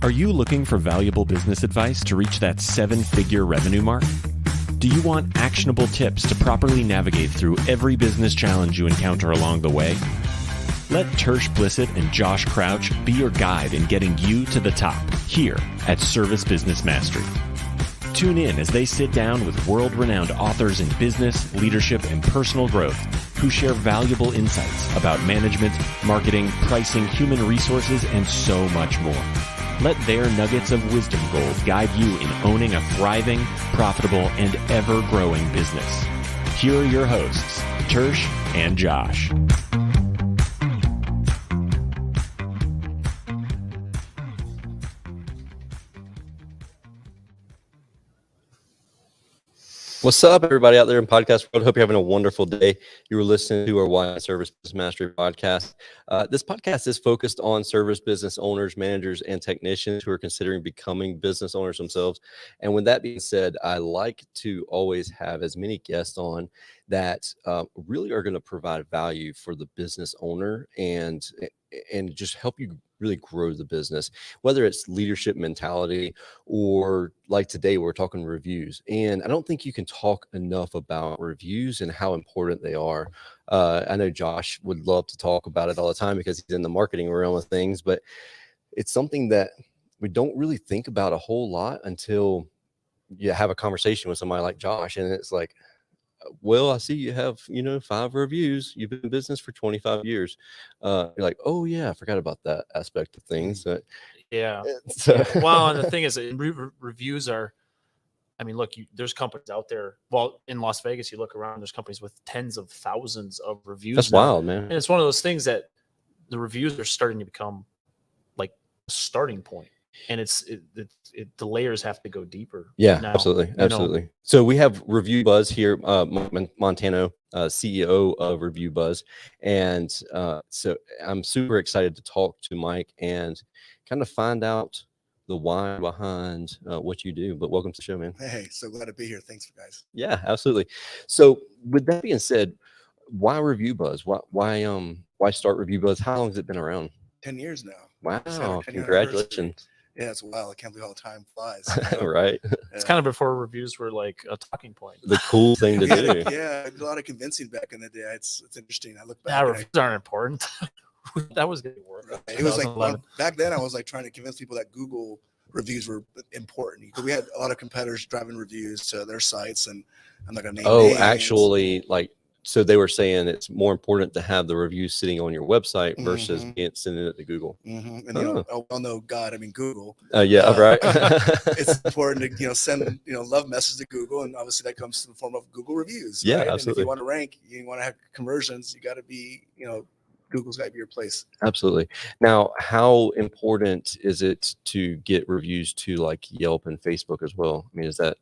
Are you looking for valuable business advice to reach that 7-figure revenue mark? Do you want actionable tips to properly navigate through every business challenge you encounter along the way? Let Tersh Blissett and Josh Crouch be your guide in getting you to the top here at Service Business Mastery. Tune in as they sit down with world-renowned authors in business, leadership, and personal growth who share valuable insights about management, marketing, pricing, human resources, and so much more. Let their nuggets of wisdom gold guide you in owning a thriving, profitable, and ever-growing business. Here are your hosts, Tersh and Josh. What's up, everybody out there in podcast world? Hope you're having a wonderful day. You were listening to our Why Service Business Mastery podcast. This podcast is focused on service business owners, managers, and technicians who are considering becoming business owners themselves. And with that being said, I like to always have as many guests on that really are going to provide value for the business owner and just help you really grow the business, whether it's leadership mentality or like today we're talking reviews. And I don't think you can talk enough about reviews and how important they are. I know Josh would love to talk about it all the time because he's in the marketing realm of things, but it's something that we don't really think about a whole lot until you have a conversation with somebody like Josh. And it's like, well, I see you have, 5 reviews. You've been in business for 25 years. You're like, oh yeah, I forgot about that aspect of things. Yeah. So, Well, and the thing is, reviews are, I mean, look, there's companies out there. Well, in Las Vegas, you look around, there's companies with tens of thousands of reviews. That's now. wild, man. And it's one of those things that the reviews are starting to become like a starting point. And the layers have to go deeper. Yeah, now, absolutely. So we have Review Buzz here, Montano, CEO of Review Buzz. And so I'm super excited to talk to Mike and kind of find out the why behind what you do. But welcome to the show, man. Hey, so glad to be here. Thanks, guys. Yeah, absolutely. So with that being said, why Review Buzz? Why start Review Buzz? How long has it been around? 10 years now. Wow, congratulations. Yeah, it's wild. I can't believe how time flies. Right. It's kind of before reviews were like a talking point. The cool thing to do. Yeah, I did a lot of convincing back in the day. It's interesting. I look back. Yeah, reviews aren't important. That was going to work. It was like back then I was like trying to convince people that Google reviews were important. We had a lot of competitors driving reviews to their sites, and I'm not going to name names. Actually, so they were saying it's more important to have the reviews sitting on your website versus sending it to Google. And no, God, I mean Google. Yeah, right. It's important to send love message to Google, and obviously that comes in the form of Google reviews. Yeah, right? absolutely. And if you want to rank, you want to have conversions, you got to be Google's got to be your place. Absolutely. Now, how important is it to get reviews to like Yelp and Facebook as well? I mean, is that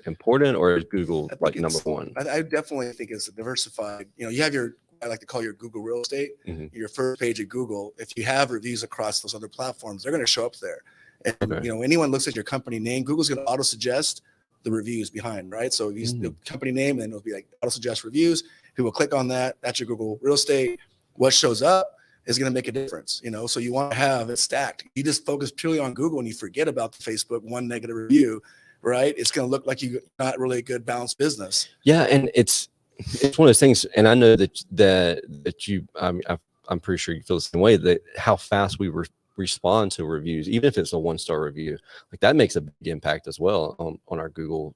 important, or is Google like number one? I definitely think it's diversified. You have I like to call your Google real estate, your first page of Google. If you have reviews across those other platforms, they're going to show up there. And anyone looks at your company name, Google's going to auto suggest the reviews behind, right? So you use the company name, and it'll be like auto suggest reviews. People click on that. That's your Google real estate. What shows up is going to make a difference, so you want to have it stacked. You just focus purely on Google and you forget about the Facebook one negative review, right? It's going to look like you're not really a good balanced business. Yeah, and it's one of those things, and I know that you, I'm pretty sure you feel the same way, that how fast we respond to reviews, even if it's a 1-star review, like that makes a big impact as well on our Google.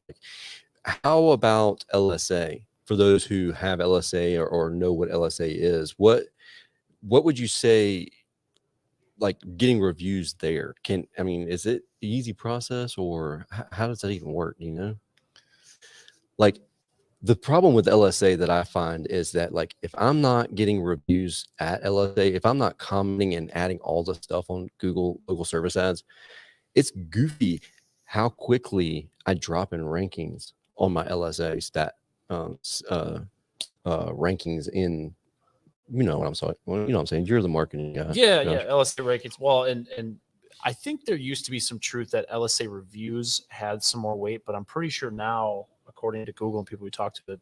How about LSA? For those who have LSA or know what LSA is, what would you say, like getting reviews there? Is it an easy process, or how does that even work? Like the problem with LSA that I find is that like if I'm not getting reviews at LSA, if I'm not commenting and adding all the stuff on Google local service ads, it's goofy how quickly I drop in rankings on my LSA stat. Rankings in, what I'm saying. Well, what I'm saying. You're the marketing guy. Yeah, LSA rankings. Well, and I think there used to be some truth that LSA reviews had some more weight, but I'm pretty sure now, according to Google and people we talked to, that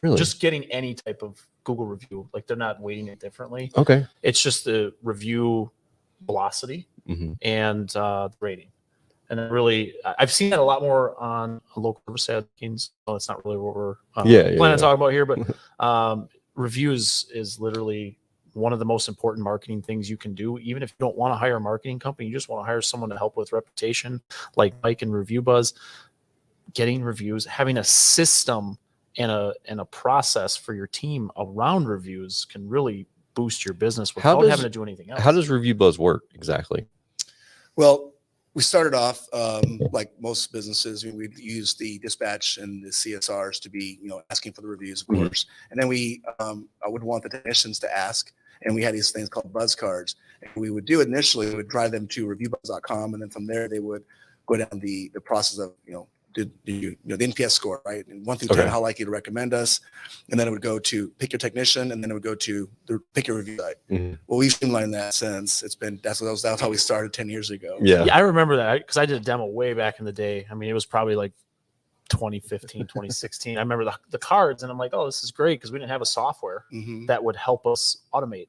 really just getting any type of Google review, like they're not weighting it differently. Okay, it's just the review velocity and the rating. And then really, I've seen that a lot more on local service advocates. So it's not really what we're planning on talking about here, but reviews is literally one of the most important marketing things you can do. Even if you don't want to hire a marketing company, you just want to hire someone to help with reputation, like Mike and Review Buzz. Getting reviews, having a system and a process for your team around reviews can really boost your business without having to do anything else. How does Review Buzz work exactly? Well, we started off like most businesses. We'd use the dispatch and the CSRs to be, asking for the reviews, of course. And then I would want the technicians to ask. And we had these things called buzz cards. And we would do it initially, we would drive them to reviewbuzz.com. And then from there, they would go down the process of, the NPS score, right? And 1 through 10, how likely to recommend us. And then it would go to pick your technician, and then it would go to pick your review site. Well, we've streamlined that since. That's how we started 10 years ago. Yeah, I remember that because I did a demo way back in the day. I mean, it was probably like 2015, 2016. I remember the cards, and I'm like, oh, this is great because we didn't have a software that would help us automate.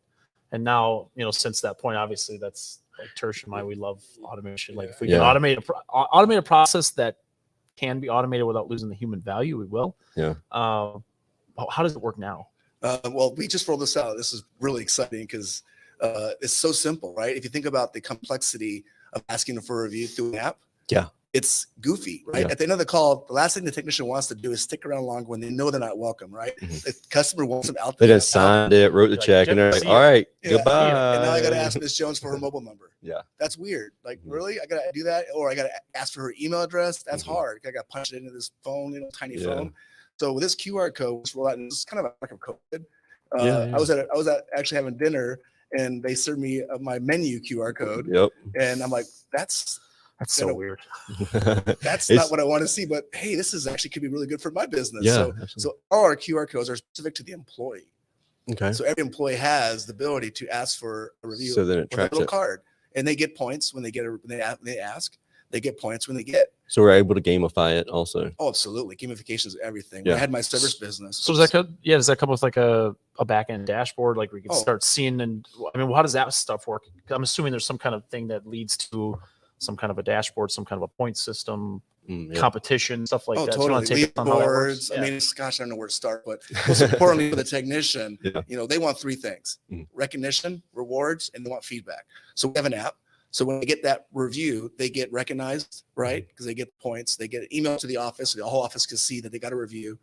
And now, since that point, obviously, that's like Tersh and I, we love automation. Like if we can automate a process that can be automated without losing the human value, we will. Yeah. How does it work now? Well, we just rolled this out. This is really exciting because it's so simple, right? If you think about the complexity of asking for a review through an app, it's goofy, right? At the end of the call, the last thing the technician wants to do is stick around longer when they know they're not welcome, right? The customer wants them out there. They just signed it, wrote the check, and they're like, all right, goodbye. And now I got to ask Ms. Jones for her mobile number. Yeah. That's weird. Like, really? I got to do that? Or I got to ask for her email address? That's hard. I got to punch it into this phone, tiny phone. So with this QR code, this is kind of like a COVID. I was actually having dinner, and they served me my menu QR code. And I'm like, that's so weird. That's not what I want to see, but hey, this is actually could be really good for my business. So all our QR codes are specific to the employee. Okay. So every employee has the ability to ask for a review so then it with a tracks little it. card, and they get points when they they ask. They get points when they get. So we're able to gamify it also. Oh, absolutely. Gamification is everything. I had my service business. So does that come with like a back end dashboard, like we can start seeing? And I mean, how does that stuff work? I'm assuming there's some kind of thing that leads to some kind of a dashboard, some kind of a point system, competition, stuff like that. Totally. Leaderboards. I mean, gosh, I don't know where to start, but most importantly for the technician, they want 3 things: recognition, rewards, and they want feedback. So we have an app. So when they get that review, they get recognized, right? Because they get points. They get an email to the office. So the whole office can see that they got a review.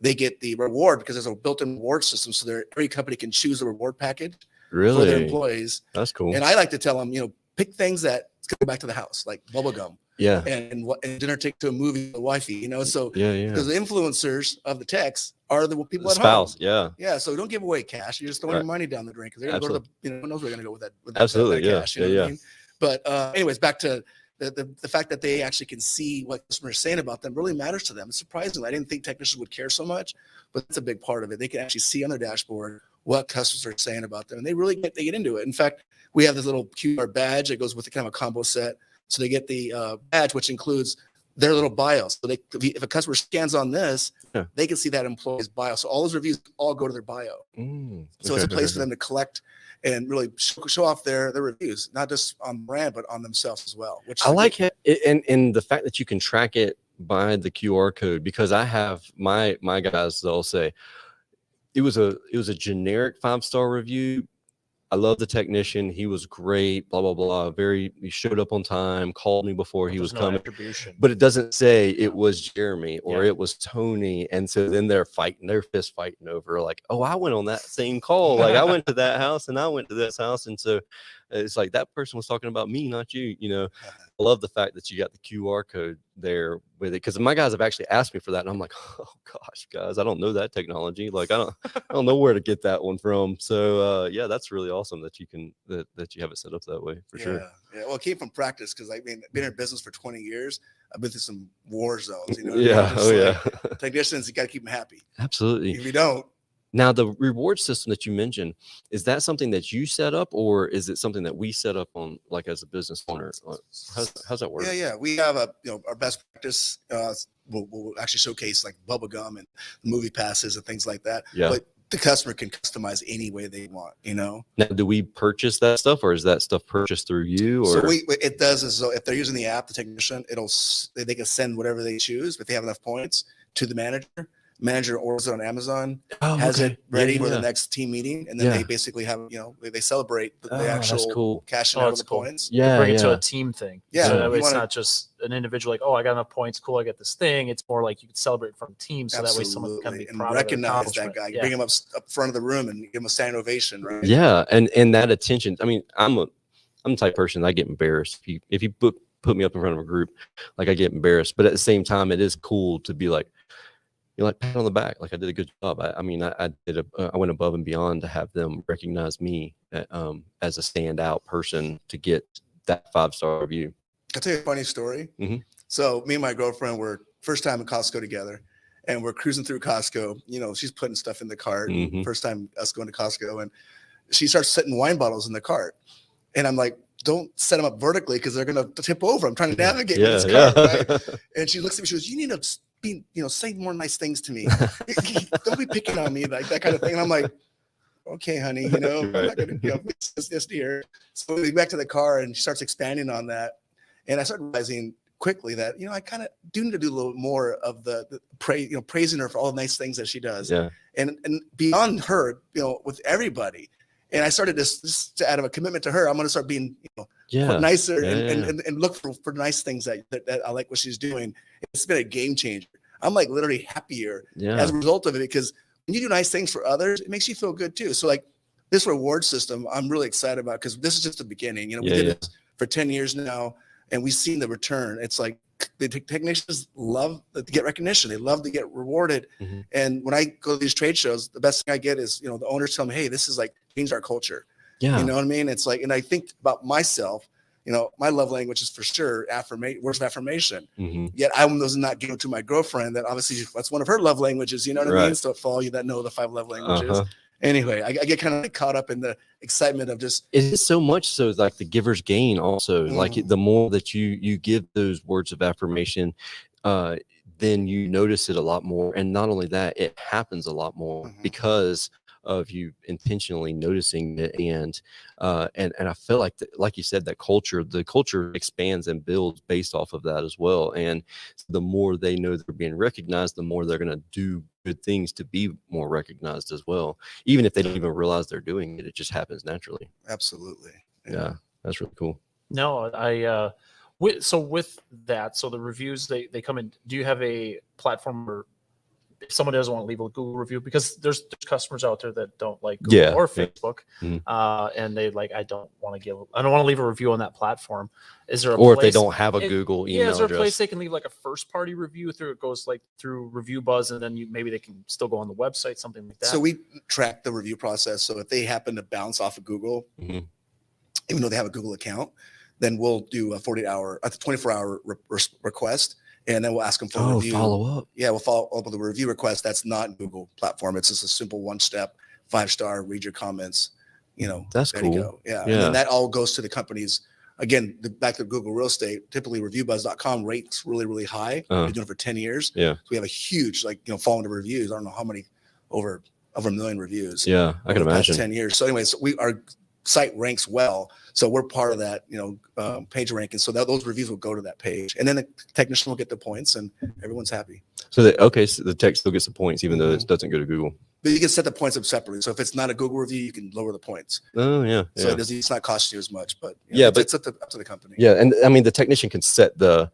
They get the reward because there's a built-in reward system. So every company can choose a reward package for their employees. That's cool. And I like to tell them, pick things that go back to the house, like bubble gum. And dinner ticket to a movie with the wifey, so because the influencers of the techs are the people at spouse, home. So don't give away cash. You're just throwing your money down the drain because they're gonna go to the, who knows where they're gonna go with that. Absolutely, that cash, what I mean? But anyways, back to the fact that they actually can see what customers are saying about them really matters to them. It's surprising. I didn't think technicians would care so much, but that's a big part of it. They can actually see on their dashboard what customers are saying about them, and they really get into it. In fact, we have this little QR badge that goes with the kind of a combo set. So they get the badge, which includes their little bio. So if a customer scans on this, they can see that employee's bio. So all those reviews all go to their bio. So it's a place for them to collect and really show off their reviews, not just on brand, but on themselves as well. Which I like it, and the fact that you can track it by the QR code, because I have my guys, they'll say it was a generic 5-star review. I love the technician. He was great, blah, blah, blah. He showed up on time, called me before he was coming. But it doesn't say it was Jeremy or it was Tony. And so then they're fist fighting over like, oh, I went on that same call. Like I went to that house and I went to this house. And so it's like that person was talking about me, not you. I love the fact that you got the QR code there with it, because my guys have actually asked me for that, and I'm like, oh gosh, guys, I don't know that technology. Like I don't know where to get that one from. So that's really awesome that you can that you have it set up that way for sure. Yeah, well, it came from practice because been in business for 20 years. I've been through some war zones. Technicians, you got to keep them happy. Absolutely. If you don't. Now, the reward system that you mentioned, is that something that you set up, or is it something that we set up on, like as a business owner? How's that work? Yeah. We have our best practice. We'll actually showcase like bubble gum and movie passes and things like that. Yeah. But the customer can customize any way they want, Now, do we purchase that stuff, or is that stuff purchased through you? Or so it does is, so if they're using the app, the technician, they can send whatever they choose, but if they have enough points to the manager orders it on Amazon, has it ready for the next team meeting, and then they basically have, they celebrate the actual cashing out of the points. Yeah, bring it to a team thing. Yeah, so that way it's not just an individual like, oh, I got enough points, cool, I get this thing. It's more like you can celebrate from a team, so that way someone can be proud recognize that guy. You bring him up front of the room and give him a standing ovation, right? Yeah, and that attention. I mean, I'm the type of person that I get embarrassed if you put me up in front of a group, like I get embarrassed. But at the same time, it is cool to be like, like pat on the back, like I did a good job. I went above and beyond to have them recognize me as a standout person to get that 5-star review. I'll tell you a funny story. Mm-hmm. So me and my girlfriend were first time in Costco together, and we're cruising through Costco. She's putting stuff in the cart. Mm-hmm. First time us going to Costco, and she starts setting wine bottles in the cart, and I'm like, don't set them up vertically because they're gonna tip over. I'm trying to navigate this cart, right? And she looks at me. She goes, "You need to be, say more nice things to me. Don't be picking on me, like that kind of thing." And I'm like, "Okay, honey, I'm not gonna this to her." So we get back to the car, and she starts expanding on that, and I started realizing quickly that I kind of do need to do a little more of the praise, praising her for all the nice things that she does, and beyond her, with everybody. And I started just out of a commitment to her, I'm going to start being, nicer and look for nice things that I like what she's doing. It's been a game changer. I'm like literally happier as a result of it, because when you do nice things for others, it makes you feel good too. So like this reward system, I'm really excited about, because this is just the beginning. We did this for 10 years now, and we've seen the return. It's like the technicians love to get recognition. They love to get rewarded. Mm-hmm. And when I go to these trade shows, the best thing I get is, the owners tell me, hey, this is like changed our culture. Yeah. You know what I mean? It's like, and I think about myself, my love language is for sure words of affirmation. Mm-hmm. Yet I was not giving to my girlfriend that obviously that's one of her love languages. You know what I mean? So for all you that know the 5 love languages. Anyway, I get kind of caught up in the excitement of just. It is so much so like the giver's gain also. Mm-hmm. Like the more that you give those words of affirmation, then you notice it a lot more. And not only that, it happens a lot more because of you intentionally noticing it. And I feel like, like you said, the culture expands and builds based off of that as well. And the more they know they're being recognized, the more they're going to do good things to be more recognized as well. Even if they don't even realize they're doing it, it just happens naturally. Absolutely. Yeah, that's really cool. No, with that, so the reviews, they come in. Do you have a platform where if someone doesn't want to leave a Google review, because there's customers out there that don't like Google or Facebook, and they like, I don't want to leave a review on that platform. Is there if they don't have a Google email is there address? A place they can leave like a first party review through? It goes like through Review Buzz, and then maybe they can still go on the website, something like that. So we track the review process. So if they happen to bounce off of Google, even though they have a Google account, then we'll do a 24-hour request. And then we'll ask them for a review. Follow up. Yeah, we'll follow up with a review request. That's not Google platform. It's just a simple 1-step, 5-star, read your comments. That's there cool. You go. Yeah. And then that all goes to the companies. Again, back to Google Real Estate, typically reviewbuzz.com rates really, really high. We've been doing it for 10 years. Yeah. So we have a huge, following the reviews. I don't know how many, over 1 million reviews. Yeah, I can imagine. 10 years. So anyway, our site ranks well. So we're part of that, page ranking. So those reviews will go to that page, and then the technician will get the points, and everyone's happy. So the tech still gets the points, even though it doesn't go to Google. But you can set the points up separately. So if it's not a Google review, you can lower the points. Oh yeah. So it's not costing you as much, but it's up to the company. Yeah, and I mean the technician can set the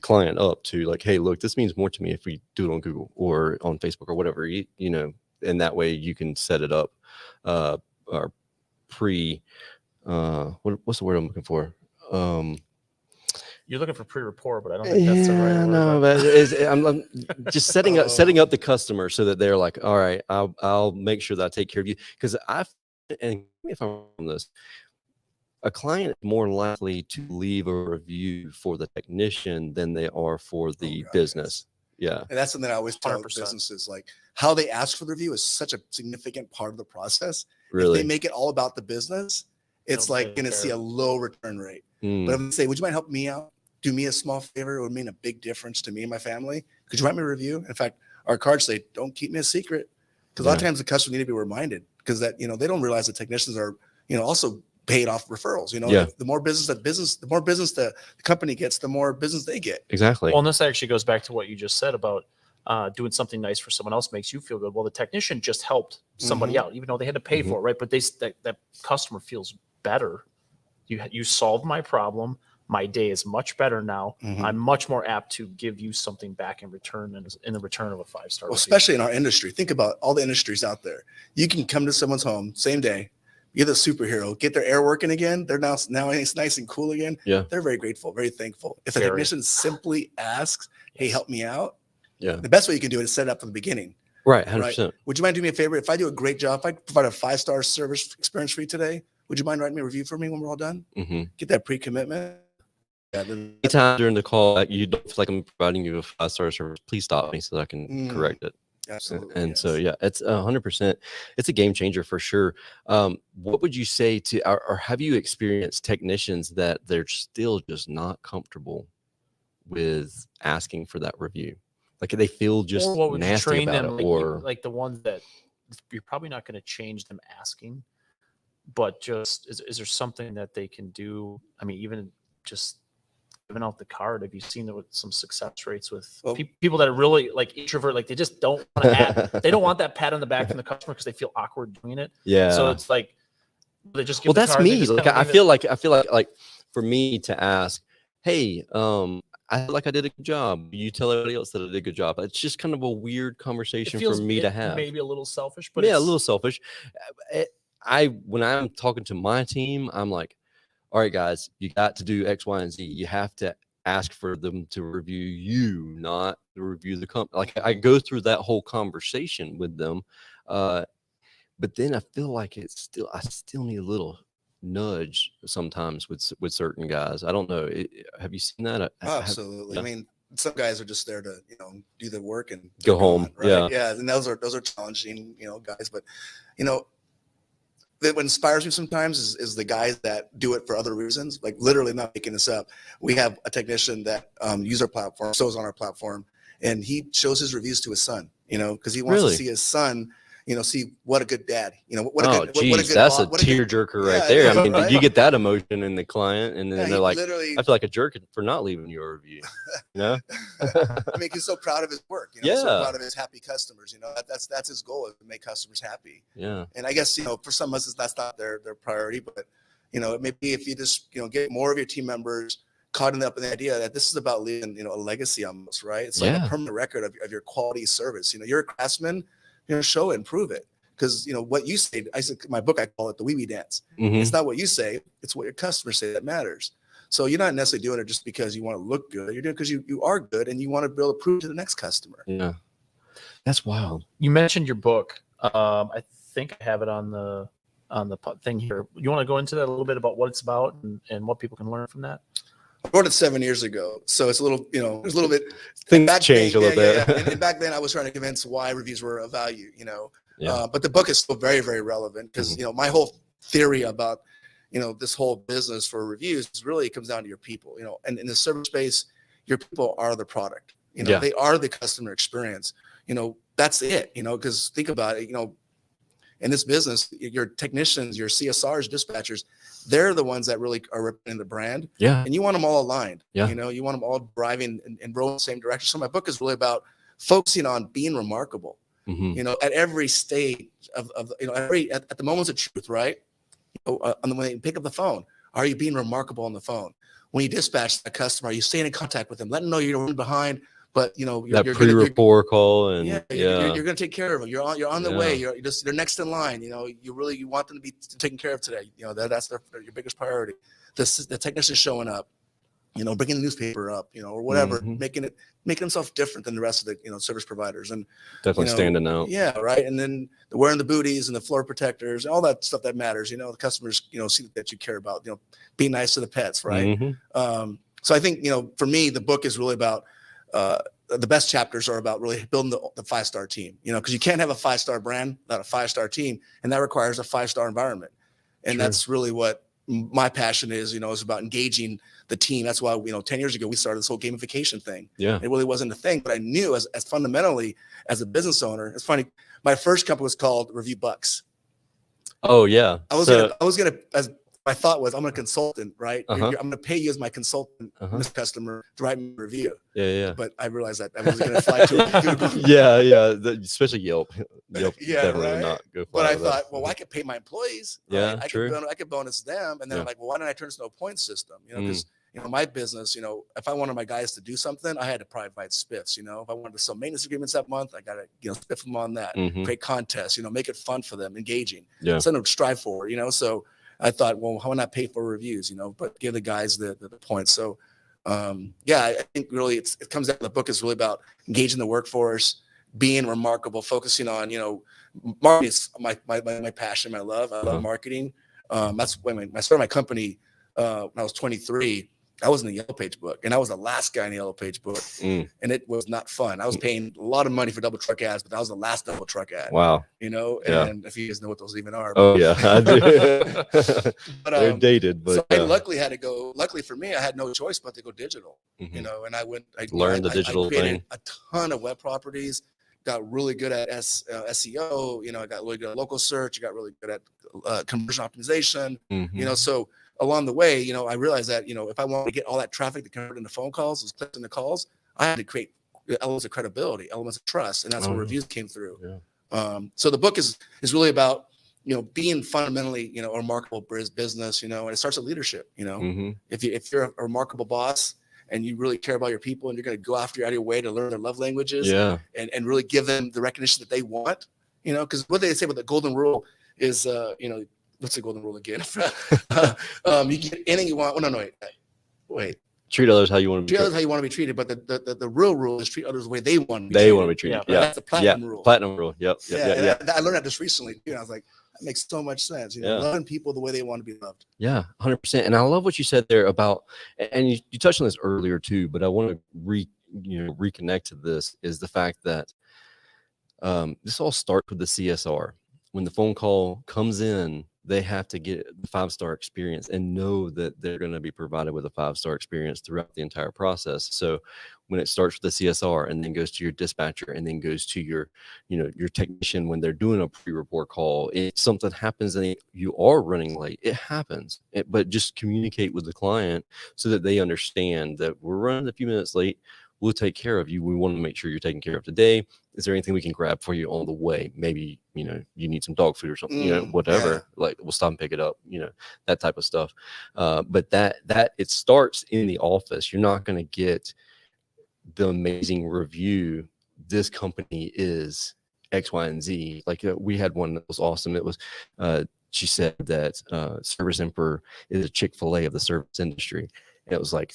client up to like, hey, look, this means more to me if we do it on Google or on Facebook or whatever, and that way you can set it up or what's the word I'm looking for? You're looking for pre-report, but I don't think that's the right word. No, but I'm just setting up the customer so that they're like, all right, I'll make sure that I take care of you. Because and if I'm on this, a client is more likely to leave a review for the technician than they are for the business. Yeah. And that's something I always tell 100%. Businesses, like how they ask for the review is such a significant part of the process. Really? If they make it all about the business, it's like going to see a low return rate. But if they say, would you mind helping me out? Do me a small favor. It would mean a big difference to me and my family. Could you write me a review? In fact, our cards say, don't keep me a secret. Because a lot of times the customer need to be reminded, because that, they don't realize the technicians are, also paid off referrals. The more business the company gets, the more business they get. Exactly. Well, and this actually goes back to what you just said about doing something nice for someone else makes you feel good. Well, the technician just helped somebody out, even though they had to pay for it, right? But that customer feels better. You solved my problem. My day is much better now. I'm much more apt to give you something back in return, in the return of a 5-star. Well, especially in our industry. Think about all the industries out there. You can come to someone's home same day. You're the superhero. Get their air working again. They're now it's nice and cool again. Yeah. They're very grateful, very thankful. If the technician simply asks, "Hey, help me out," yeah, the best way you can do it is set it up from the beginning. Right, 100%. Right? Would you mind doing me a favor? If I do a great job, if I provide a 5-star service experience for you today, would you mind writing me a review for me when we're all done? Get that pre-commitment. Yeah, anytime during the call you don't feel like I'm providing you a 5-star service, please stop me so that I can correct it. Absolutely. And so, yeah, it's 100%. It's a game changer for sure. What would you say to, or have you experienced technicians that they're still just not comfortable with asking for that review? Like they feel just or what would you nasty train about them, it, or like the ones that you're probably not going to change them asking, but just is there something that they can do? I mean, even just giving out the card. Have you seen some success rates with people that are really like introvert, like they just don't want to they don't want that pat on the back from the customer because they feel awkward doing it. Yeah. So it's like they just give that's card, me. Like I feel like for me to ask, hey, I feel like I did a good job. You tell everybody else that I did a good job. It's just kind of a weird conversation for me to have. Maybe a little selfish, but yeah, a little selfish. When I'm talking to my team, I'm like, all right, guys, you got to do X, Y, and Z. You have to ask for them to review you, not to review the company. Like I go through that whole conversation with them. But then I feel like I still need a little nudge sometimes with certain guys. I don't know. Have you seen that? Absolutely. I mean, some guys are just there to, do the work and go home. Right? Yeah. Yeah. And those are challenging, guys, but that what inspires me sometimes is the guys that do it for other reasons, like literally not making this up. We have a technician that uses our platform, so is on our platform, and he shows his reviews to his son, because he wants to see his son, see what a good dad, what a good that's a tearjerker right there. I mean, right? You get that emotion in the client, and then they're like, I feel like a jerk for not leaving you a review. I mean, he's so proud of his work. So proud of his happy customers. That's his goal, is to make customers happy. Yeah. And I guess for some of us, that's not their priority, but it may be if you just get more of your team members caught up in the idea that this is about leaving a legacy almost, right? It's like a permanent record of your quality service. You're a craftsman. Show it and prove it, because what you say. I said my book, I call it the wee dance. It's not what you say; it's what your customers say that matters. So you're not necessarily doing it just because you want to look good. You're doing it because you are good and you want to be able to prove to the next customer. Yeah, that's wild. You mentioned your book. I think I have it on the thing here. You want to go into that a little bit about what it's about and what people can learn from that? I wrote it 7 years ago, so it's a little, there's a little bit. Things change a little bit. And back then, I was trying to convince why reviews were of value, But the book is still very, very relevant because my whole theory about this whole business for reviews really comes down to your people, and in the service space, your people are the product. They are the customer experience. That's it. Because think about it. In this business, your technicians, your CSRs, dispatchers, they're the ones that really are representing the brand. Yeah. And you want them all aligned. Yeah. You want them all driving and rowing the same direction. So my book is really about focusing on being remarkable, at every stage of at the moments of truth, right? When they pick up the phone, are you being remarkable on the phone? When you dispatch a customer, are you staying in contact with them? Let them know you're running behind, but you're pre-rapport call, and you're going to take care of them. You're on the way. They're next in line. You want them to be taken care of today. That's your biggest priority. The technician showing up, bringing the newspaper up, or whatever, making themselves different than the rest of the service providers, and definitely standing out. Yeah, right. And then wearing the booties and the floor protectors, all that stuff that matters. The customers see that you care about. Be nice to the pets, right? So I think for me, the book is really about. The best chapters are about really building the 5-star team, because you can't have a 5-star brand without a 5-star team, and that requires a 5-star environment. And that's really what my passion is, is about engaging the team. That's why, 10 years ago, we started this whole gamification thing. Yeah. It really wasn't a thing, but I knew as fundamentally as a business owner, it's funny. My first company was called Review Bucks. Oh yeah. I was gonna, as my thought was, I'm a consultant, right? I'm going to pay you as my consultant, this customer, to write me a review. Yeah. But I realized that I wasn't going to fly to Google. Yeah. Especially Yelp. Yelp Yeah, definitely right? would not go. But I thought, well, I could pay my employees. Yeah, right? true. I could bonus them, and then I'm like, well, why don't I turn this into a point system? Because my business, if I wanted my guys to do something, I had to provide spiffs. If I wanted to sell maintenance agreements that month, I got to spiff them on that. Create contests. Make it fun for them, engaging. Something to strive for. So I thought, well, why not pay for reviews? But give the guys the points. So I think really it comes down. The book is really about engaging the workforce, being remarkable, focusing on marketing is my passion, my love. I love marketing. That's when I started my company when I was 23. I was in the Yellow Page book, and I was the last guy in the Yellow Page book, and it was not fun. I was paying a lot of money for double truck ads, but that was the last double truck ad. Wow. And if you guys know what those even are. Oh yeah, I do. But, they're dated, but so I luckily had to go. Luckily for me, I had no choice but to go digital. And I learned the digital thing. A ton of web properties. Got really good at SEO. I got really good at local search. I got really good at conversion optimization. So along the way, I realized that, if I wanted to get all that traffic to convert into phone calls, those clicks into calls, I had to create elements of credibility, elements of trust. And that's where reviews came through. Yeah. So the book is really about, being fundamentally, a remarkable business, and it starts with leadership. If you're a remarkable boss and you really care about your people and you're going to go out of your way to learn their love languages and really give them the recognition that they want, because what they say about the golden rule is, what's the golden rule again? You get anything you want. Oh, no, wait. Treat others how you want to be treated. Treat others how you want to be treated, but the real rule is treat others the way they want to be treated. They want to be treated. Yeah. That's the platinum rule. Platinum rule. Yep. I learned that just recently, too. And I was like, that makes so much sense. Loving people the way they want to be loved. Yeah, 100%. And I love what you said there about, and you touched on this earlier too, but I want to reconnect to this, is the fact that this all starts with the CSR. When the phone call comes in, they have to get the 5-star experience and know that they're going to be provided with a 5-star experience throughout the entire process. So when it starts with the CSR and then goes to your dispatcher and then goes to your technician, when they're doing a pre-report call, if something happens and you are running late, it happens. But just communicate with the client so that they understand that we're running a few minutes late. We'll take care of you. We want to make sure you're taken care of today. Is there anything we can grab for you on the way? Maybe, you need some dog food or something, whatever. Yeah. Like we'll stop and pick it up, that type of stuff. But that it starts in the office. You're not going to get the amazing review. This company is X, Y, and Z. Like we had one that was awesome. It was, she said that Service Emperor is a Chick-fil-A of the service industry. And it was like,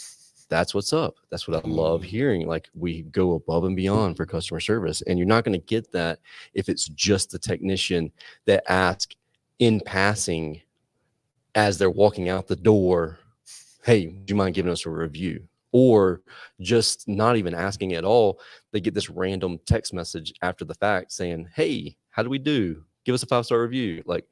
that's what's up. That's what I love hearing. Like we go above and beyond for customer service, and you're not going to get that if it's just the technician that asks in passing as they're walking out the door, hey, do you mind giving us a review? Or just not even asking at all. They get this random text message after the fact saying, hey, how do we do? Give us a 5-star review. Like,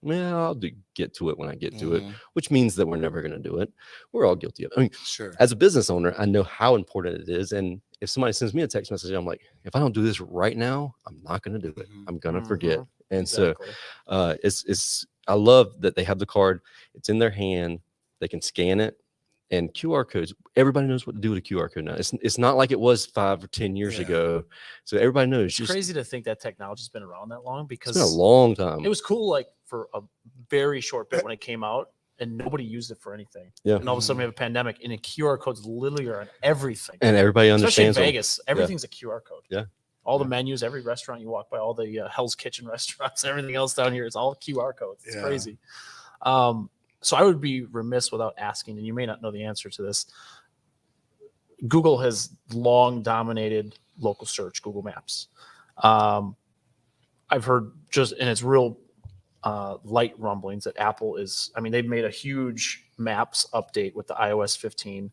I'll get to it when I get to it, which means that we're never going to do it. We're all guilty of it. I mean, sure. As a business owner, I know how important it is. And if somebody sends me a text message, I'm like, if I don't do this right now, I'm not going to do it. I'm going to forget. And exactly. So I love that they have the card. It's in their hand. They can scan it. And QR codes, everybody knows what to do with a QR code now. It's not like it was 5 or 10 years ago. So everybody knows. It's crazy to think that technology's been around that long, because it's been a long time. It was cool like for a very short bit when it came out, and nobody used it for anything. Yeah. And all of a sudden we have a pandemic, and the QR codes literally are on everything. And everybody understands. Especially in Vegas, everything's a QR code. Yeah. All the menus, every restaurant you walk by, all the Hell's Kitchen restaurants, everything else down here, it's all QR codes. It's crazy. So I would be remiss without asking, and you may not know the answer to this. Google has long dominated local search, Google Maps. I've heard and it's real light rumblings that Apple they've made a huge Maps update with the iOS 15.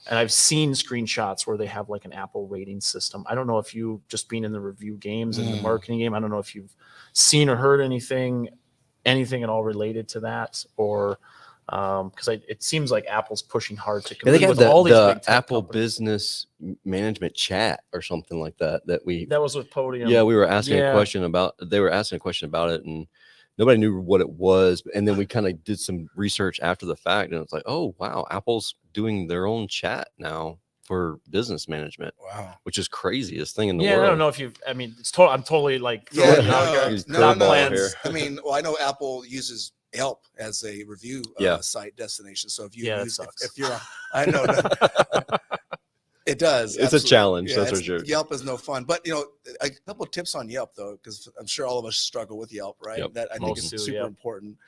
And I've seen screenshots where they have like an Apple rating system. I don't know if you, just being in the review games and the marketing game, I don't know if you've seen or heard anything at all related to that, or because it seems like Apple's pushing hard to Yeah, they compete got with all these the big tech Apple companies. Business Management chat or something like that. That was with Podium. Yeah, we were asking a question about. They were asking a question about it, and nobody knew what it was. And then we kind of did some research after the fact, and it's like, oh wow, Apple's doing their own chat now for business management. Wow, which is craziest thing in the world. I don't know if you've. I mean, it's total. I'm totally like. No. Here. I mean, well, I know Apple uses Yelp as a review site destination. So if you use, if you're, I know it does. It's absolutely. A challenge. That's for sure. Yelp is no fun, but a couple of tips on Yelp though, because I'm sure all of us struggle with Yelp, right? Yep. That I think is super important.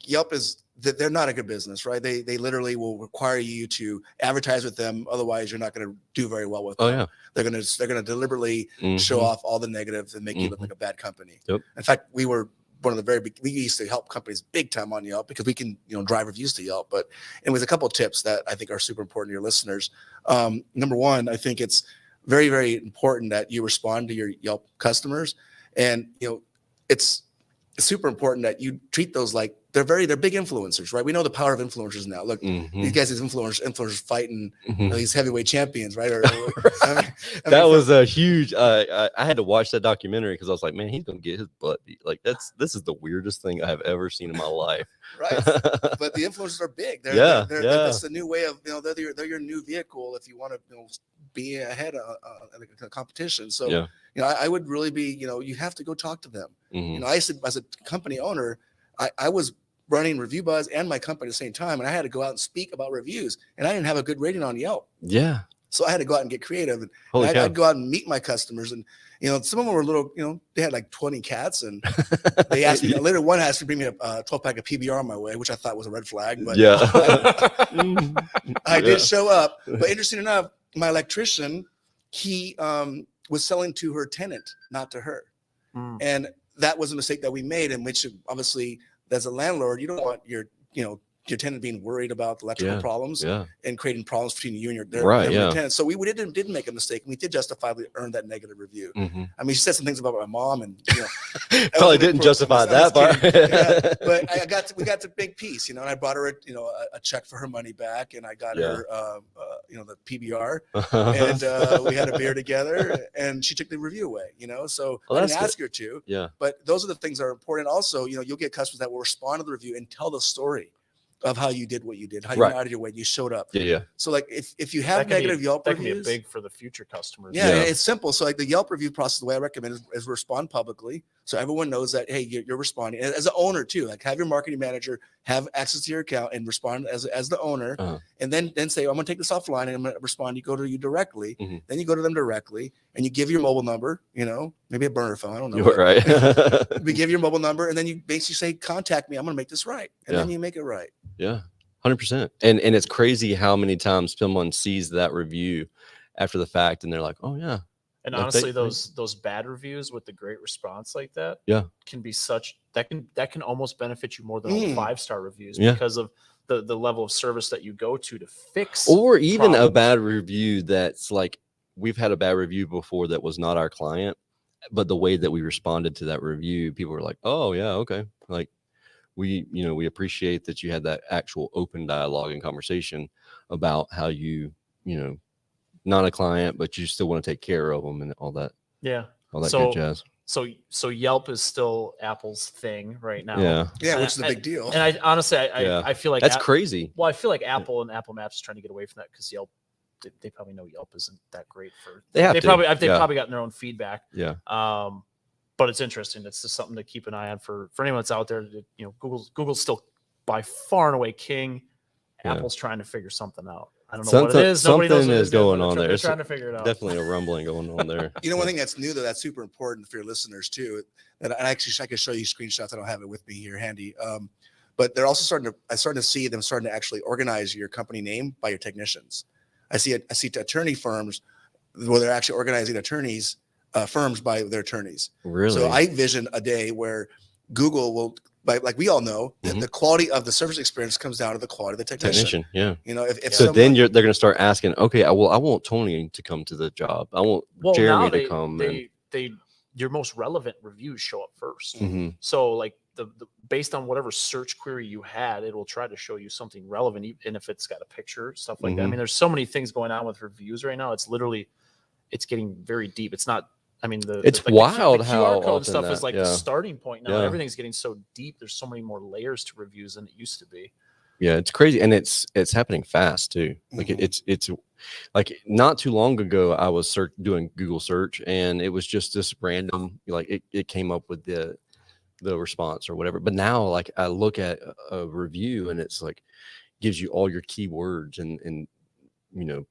Yelp is they're not a good business, right? They literally will require you to advertise with them, otherwise you're not going to do very well with them. Yeah. They're gonna deliberately show off all the negatives and make you look like a bad company. Yep. In fact, we were one of the very big. We used to help companies big time on Yelp because we can drive reviews to Yelp. But anyways, a couple of tips that I think are super important to your listeners. Number one, I think it's very, very important that you respond to your Yelp customers, and it's super important that you treat those like they're big influencers, right? We know the power of influencers now. Look, these guys, these influencers fighting these heavyweight champions, right? That was a huge. I had to watch that documentary because I was like, man, he's gonna get his butt beat. Like this is the weirdest thing I have ever seen in my life. Right, but the influencers are big. That's the new way of they're your new vehicle if you want to be ahead of the competition. So I would really be you have to go talk to them. I said as a company owner, I was running Review Buzz and my company at the same time, and I had to go out and speak about reviews, and I didn't have a good rating on Yelp. Yeah. So I had to go out and get creative, and I'd go out and meet my customers, and some of them were little, they had like 20 cats, and they asked me. Later, one asked to bring me a 12-pack of PBR on my way, which I thought was a red flag, but I did show up. But interesting enough, my electrician, he was selling to her tenant, not to her, and that was a mistake that we made, in which obviously as a landlord, you don't want your tenant being worried about electrical problems and creating problems between you and your tenant. So we didn't make a mistake. We did justifiably earn that negative review. I mean, she said some things about my mom, and probably didn't justify that part. But we got the big piece, and I brought her a check for her money back, and I got her the PBR, and we had a beer together, and she took the review away. So I didn't ask her to. Yeah. But those are the things that are important. Also, you'll get customers that will respond to the review and tell the story of how you did what you did, how you went out of your way, you showed up. Yeah. So like if you have negative Yelp reviews, that can be big for the future customers. Yeah, it's simple. So like the Yelp review process, the way I recommend is respond publicly, so everyone knows that hey, you're responding. And as an owner too, like have your marketing manager have access to your account and respond as the owner, and then say I'm gonna take this offline and I'm gonna respond. You go to you directly, then you go to them directly, and you give your mobile number. Maybe a burner phone. I don't know. You're right. We give your mobile number, and then you basically say, "Contact me. I'm gonna make this right," and then you make it right. Yeah, 100%. And it's crazy how many times someone sees that review after the fact, and they're like, "Oh yeah." And like honestly, those bad reviews with the great response like that, can be that can almost benefit you more than all the 5-star reviews because of the level of service that you go to fix. Or even a bad review that's like, we've had a bad review before that was not our client, but the way that we responded to that review, people were like, "Oh yeah, okay." Like we appreciate that you had that actual open dialogue and conversation about how you not a client, but you still want to take care of them and all that. Yeah. All that good jazz. So Yelp is still Apple's thing right now. Yeah, which is a big deal. And I honestly, I feel like that's crazy. Well, I feel like Apple and Apple Maps is trying to get away from that because Yelp, they probably know Yelp isn't that great for. They've probably gotten their own feedback. Yeah. But it's interesting. It's just something to keep an eye on for anyone that's out there. Google's still by far and away king. Apple's trying to figure something out. I don't know what it is. Nobody knows what it is going on there. They're trying to figure it out. Definitely a rumbling going on there. One thing that's new, though, that's super important for your listeners too. That I can show you screenshots. I don't have it with me here handy. But they're also starting to see them starting to actually organize your company name by your technicians. I see attorney firms where they're actually organizing attorneys firms by their attorneys. Really? So I vision a day where Google will, like we all know, the quality of the service experience comes down to the quality of the technician. Yeah. If so then they're going to start asking, okay, I want Tony to come to the job. I want Jeremy to come. Your most relevant reviews show up first. So like based on whatever search query you had, it will try to show you something relevant, and if it's got a picture, stuff like that. I mean, there's so many things going on with reviews right now. It's getting very deep. It's not. I mean, it's wild how QR code stuff is like the starting point now. Yeah. Everything's getting so deep. There's so many more layers to reviews than it used to be. Yeah, it's crazy, and it's happening fast too. Like it's like not too long ago, I was doing Google search, and it was just this random, like it came up with the response or whatever. But now, like I look at a review, and it's like gives you all your keywords and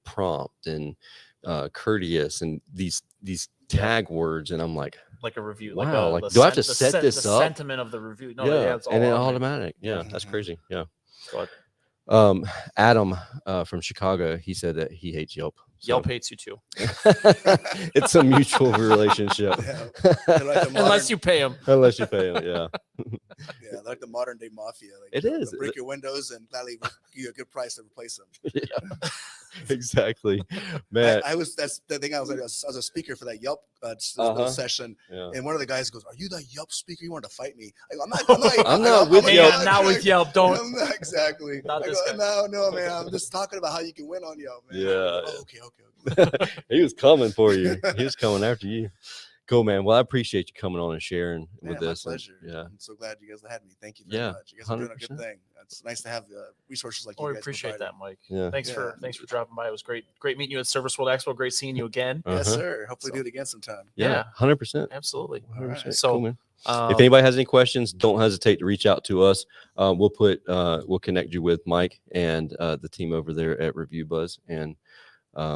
prompt and courteous and these tag words, and I'm like a review. Wow, like do I have to set this up? Sentiment of the review. No, it's all and then automatic. Yeah, that's crazy. Yeah. But Adam from Chicago, he said that he hates Yelp. So. Yelp hates you too. It's a mutual relationship. Unless you pay them. Unless you pay them, yeah. Yeah, like the modern day mafia. Like, it is. Break your windows and gladly give you a good price to replace them. Yeah. Exactly, man. That's the thing. I was a speaker for that Yelp session, and one of the guys goes, "Are you the Yelp speaker? You want to fight me?" I go, I'm not with Yelp. I'm not with Yelp. Don't. I'm not, exactly. Not I go, no, man. I'm just talking about how you can win on Yelp, man. Yeah. Oh, okay. He was coming for you. He was coming after you. Cool, man. Well, I appreciate you coming on and sharing with us. My pleasure. Yeah. I'm so glad you guys had me. Thank you very much. You guys are doing a good thing. It's nice to have resources like you guys. We appreciate that, Mike. Yeah. Thanks for dropping by. It was great meeting you at Service World Expo. Great seeing you again. Yes, sir. Hopefully do it again sometime. Yeah, 100%. Absolutely. 100%. Right. So, cool, man. If anybody has any questions, don't hesitate to reach out to us. We'll connect you with Mike and the team over there at Review Buzz. And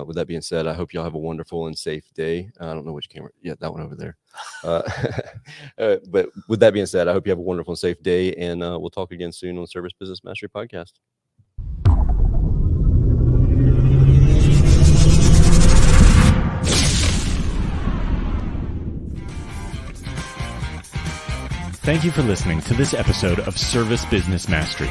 with that being said, I hope y'all have a wonderful and safe day. I don't know which camera. Yeah, that one over there. But with that being said, I hope you have a wonderful and safe day. And we'll talk again soon on the Service Business Mastery Podcast. Thank you for listening to this episode of Service Business Mastery.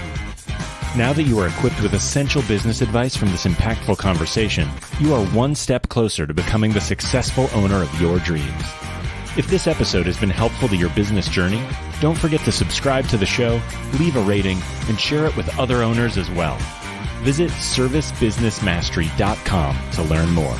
Now that you are equipped with essential business advice from this impactful conversation, you are one step closer to becoming the successful owner of your dreams. If this episode has been helpful to your business journey, don't forget to subscribe to the show, leave a rating, and share it with other owners as well. Visit servicebusinessmastery.com to learn more.